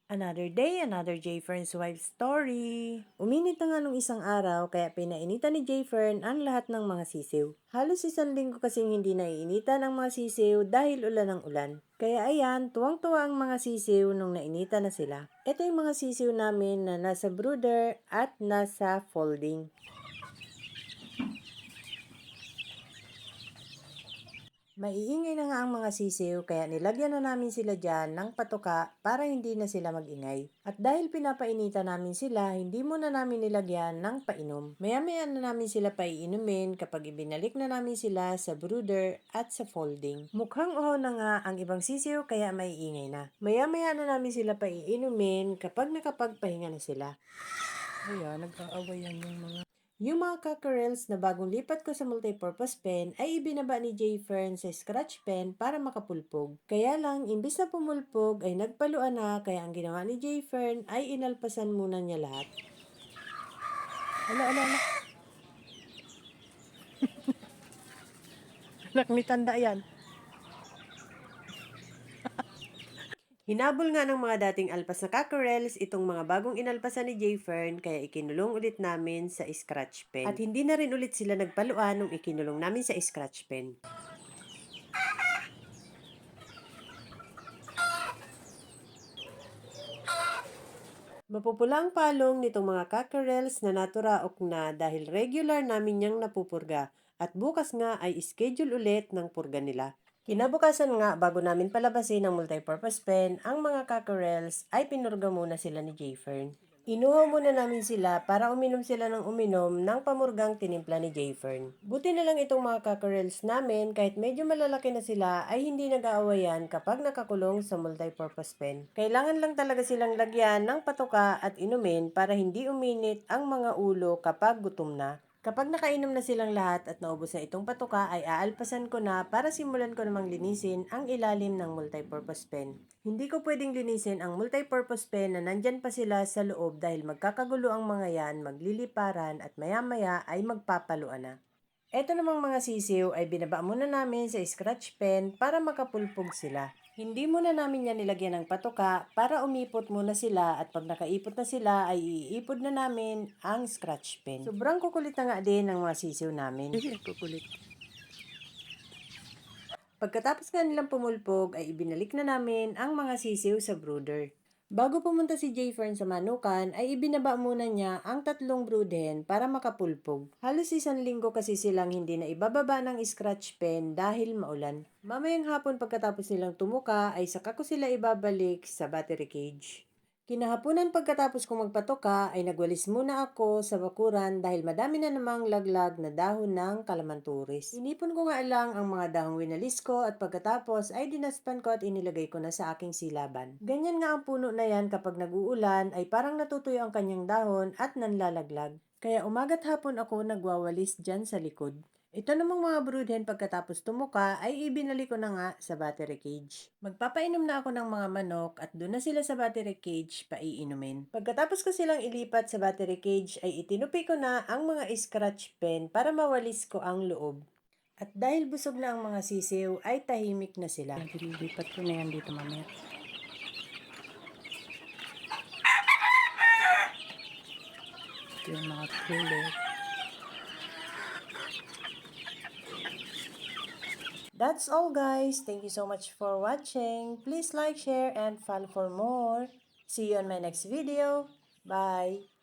Another day, another Jayfern's wife story. Uminit na nga nung isang araw kaya pinainitan ni Jayfern ang lahat ng mga sisiw. Halos isang linggo kasing hindi naiinitan ang mga sisiw dahil ulan ng ulan. Kaya ayan, tuwang-tuwa ang mga sisiw nung nainitan na sila. Ito yung mga sisiw namin na nasa brooder at nasa folding. Maiingay na nga ang mga sisiw kaya nilagyan na namin sila dyan ng patuka para hindi na sila magingay. At dahil pinapainitan namin sila, hindi muna namin nilagyan ng painom. Maya-maya na namin sila paiinumin kapag ibinalik na namin sila sa brooder at sa folding. Mukhang uhaw na nga ang ibang sisiw kaya maiingay na. Maya-maya na namin sila paiinumin kapag nakapagpahinga na sila. Ayan, nag-aawayan yung mga... Yung mga cockerels na bagong lipat ko sa multipurpose pen ay ibinaba ni Jayfern sa scratch pen para makapulpog. Kaya lang, imbis na pumulpog ay nagpaluan na kaya ang ginawa ni Jayfern ay inalpasan muna niya lahat. Ala. Anak ni tanda yan. Hinabol nga ng mga dating alpas na cockerels itong mga bagong inalpasan ni Jayfern kaya ikinulong ulit namin sa scratch pen. At hindi na rin ulit sila nagpaluan nung ikinulong namin sa scratch pen. Mapupula ang palong nitong mga cockerels na naturaok na dahil regular namin niyang napupurga at bukas nga ay schedule ulit ng purga nila. Kinabukasan nga bago namin palabasin ang multipurpose pen, ang mga cockerels ay pinurga muna sila ni Jayfern. Inuhaw muna namin sila para uminom sila ng uminom ng pamurgang tinimpla ni Jayfern. Buti na lang itong mga cockerels namin kahit medyo malalaki na sila ay hindi nag-aawayan kapag nakakulong sa multipurpose pen. Kailangan lang talaga silang lagyan ng patuka at inumin para hindi uminit ang mga ulo kapag gutom na. Kapag nakainom na silang lahat at naubos na itong patuka ay aalpasan ko na para simulan ko namang linisin ang ilalim ng multipurpose pen. Hindi ko pwedeng linisin ang multipurpose pen na nandyan pa sila sa loob dahil magkakagulo ang mga yan, magliliparan at maya-maya ay magpapaluan na. Ito namang mga sisiw ay binaba muna namin sa scratch pen para makapulpog sila. Hindi muna namin yan nilagyan ng patuka para umipot muna sila at pag nakaipot na sila ay iipod na namin ang scratch pen. Sobrang kukulit na nga din ng mga sisiw namin. Kukulit. Pagkatapos nga nilang pumulpog ay ibinalik na namin ang mga sisiw sa brooder. Bago pumunta si Jayfern sa manukan ay ibinaba muna niya ang 3 broodhen para makapulpog. Halos isang linggo kasi silang hindi na ibababa ng scratch pen dahil maulan. Mamayang hapon pagkatapos nilang tumuka ay saka ko sila ibabalik sa battery cage. Kinahaponan pagkatapos kong magpatoka ay nagwalis muna ako sa bakuran dahil madami na namang laglag na dahon ng kalamanturis. Inipon ko nga lang ang mga dahong winalis ko at pagkatapos ay dinaspan ko at inilagay ko na sa aking silaban. Ganyan nga ang puno na yan kapag nag-uulan ay parang natutuyo ang kanyang dahon at nanlalaglag. Kaya umaga't hapon ako nagwawalis dyan sa likod. Ito namang mga broodhen pagkatapos tumuka ay ibinalik ko na nga sa battery cage. Magpapainom na ako ng mga manok at doon na sila sa battery cage paiinumin. Pagkatapos ko silang ilipat sa battery cage ay itinupi ko na ang mga scratch pen para mawalis ko ang loob. At dahil busog na ang mga sisiw ay tahimik na sila. Dilipat ko na yan dito mamaya. Ito yung mga kulit. That's all guys. Thank you so much for watching. Please like, share, and follow for more. See you on my next video. Bye!